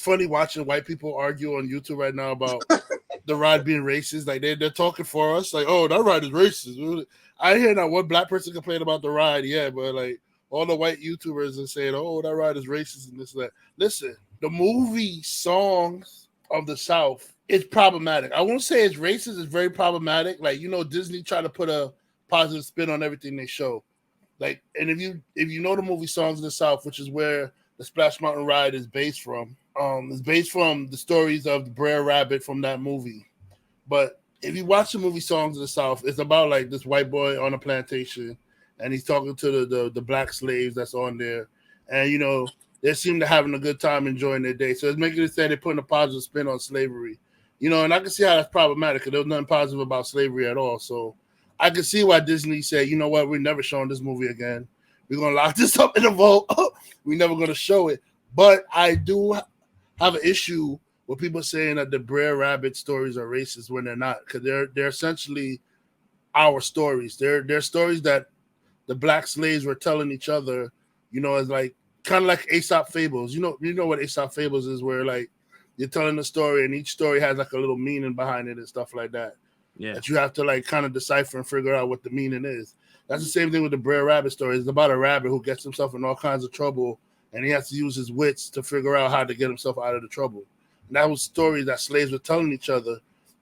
it's funny watching white people argue on YouTube right now about the ride being racist. Like they're talking for us, like, oh, that ride is racist. I hear not one black person complain about the ride, yeah, but like all the white YouTubers are saying, oh, that ride is racist and this and that. Listen, the movie songs of the South is problematic. I won't say it's racist, it's very problematic. Like, Disney tried to put a positive spin on everything they show. Like, and if you know the movie Songs of the South, which is where the Splash Mountain ride is based from, it's based from the stories of the Brer Rabbit from that movie. But if you watch the movie Songs of the South, it's about like this white boy on a plantation, and he's talking to the black slaves that's on there, and they seem to having a good time enjoying their day. So it's making it say they're putting a positive spin on slavery, and I can see how that's problematic because there was nothing positive about slavery at all. So I can see why Disney said, you know what, we're never showing this movie again. We're going to lock this up in the vault. We're never going to show it. But I do have an issue with people saying that the Brer Rabbit stories are racist when they're not, because they're essentially our stories. They're stories that the black slaves were telling each other, as like kind of like Aesop fables. You know what Aesop fables is, where like you're telling a story and each story has like a little meaning behind it and stuff like that. Yeah. That you have to like kind of decipher and figure out what the meaning is. That's the same thing with the Brer Rabbit story. It's about a rabbit who gets himself in all kinds of trouble, and he has to use his wits to figure out how to get himself out of the trouble. And that was stories that slaves were telling each other.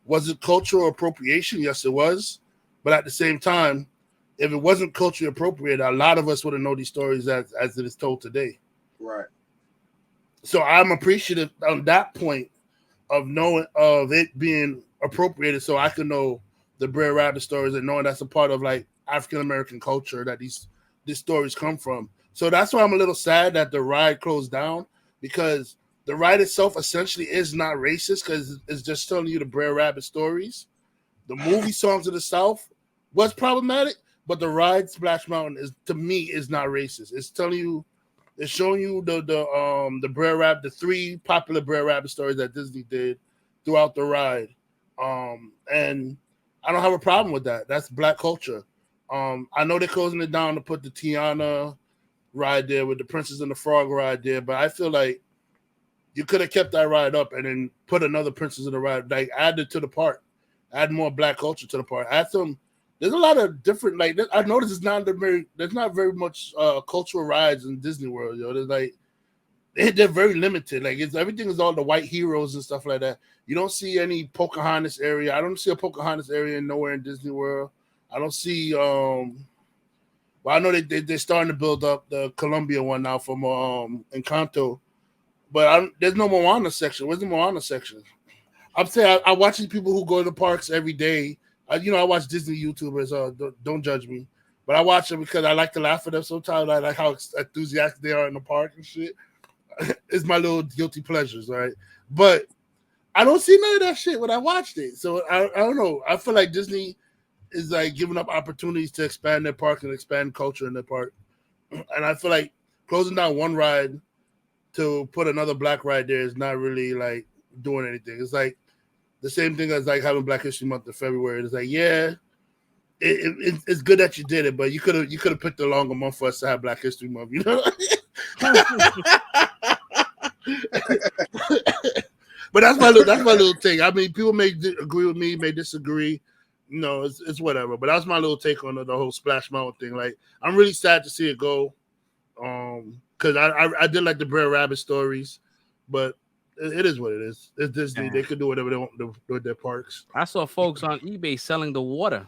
Was it cultural appropriation? Yes, it was. But at the same time, if it wasn't culturally appropriate, a lot of us wouldn't know these stories as it is told today. Right. So I'm appreciative on that point of knowing of it being appropriated, so I can know the Brer Rabbit stories and knowing that's a part of like African American culture that these stories come from. So that's why I'm a little sad that the ride closed down, because the ride itself essentially is not racist because it's just telling you the Brer Rabbit stories. The movie Songs of the South was problematic, but the ride Splash Mountain to me is not racist. It's telling you, it's showing you the Brer Rabbit, the 3 popular Brer Rabbit stories that Disney did throughout the ride. And I don't have a problem with that. That's black culture. I know they're closing it down to put the Tiana ride there with the Princess and the Frog ride there, but I feel like you could have kept that ride up and then put another Princess in the ride, like add it to the park, add more black culture to the park. Add some. There's a lot of different, like I noticed there's not very much cultural rides in Disney World. There's like they're very limited. Like everything is all the white heroes and stuff like that. You don't see any Pocahontas area. I don't see a Pocahontas area nowhere in Disney World. I don't see. Well, I know they're starting to build up the Columbia one now from Encanto, but there's no Moana section. Where's the Moana section? I'm saying I watch these people who go to the parks every day. I watch Disney YouTubers. Don't judge me, but I watch them because I like to laugh at them sometimes. I like how enthusiastic they are in the park and shit. It's my little guilty pleasures, right? But I don't see none of that shit when I watched it. So I don't know. I feel like Disney is like giving up opportunities to expand their park and expand culture in their park. And I feel like closing down one ride to put another black ride there is not really like doing anything. It's like the same thing as like having Black History Month in February. It's like, yeah, it's good that you did it, but you could have picked a longer month for us to have Black History Month, you know? But that's my little thing. I mean, people may agree with me, may disagree. It's whatever. But that's my little take on the whole Splash Mountain thing. Like, I'm really sad to see it go, because I did like the Brer Rabbit stories, but it is what it is. It's Disney. Yeah. They could do whatever they want to do with their parks. I saw folks on eBay selling the water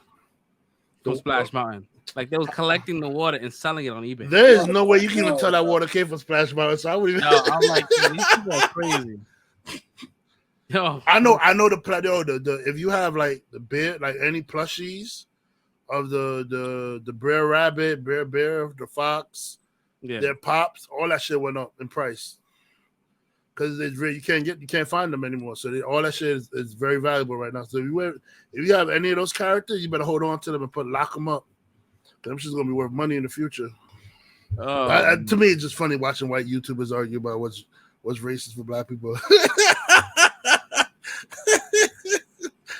from Splash Mountain. Like they was collecting the water and selling it on eBay. There is no way you can even tell that water came from Splash Mountain. So I wouldn't even. No, I'm like, these people are crazy. Yo, I know the if you have like the bear, like any plushies of the Brer Rabbit, Bear, the Fox, their pops, all that shit went up in price. Because it's really, you can't find them anymore. So all that shit is very valuable right now. So if you have any of those characters, you better hold on to them and lock them up. Them shit's gonna be worth money in the future. To me, it's just funny watching white YouTubers argue about what's racist for black people.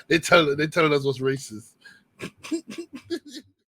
They telling us what's racist.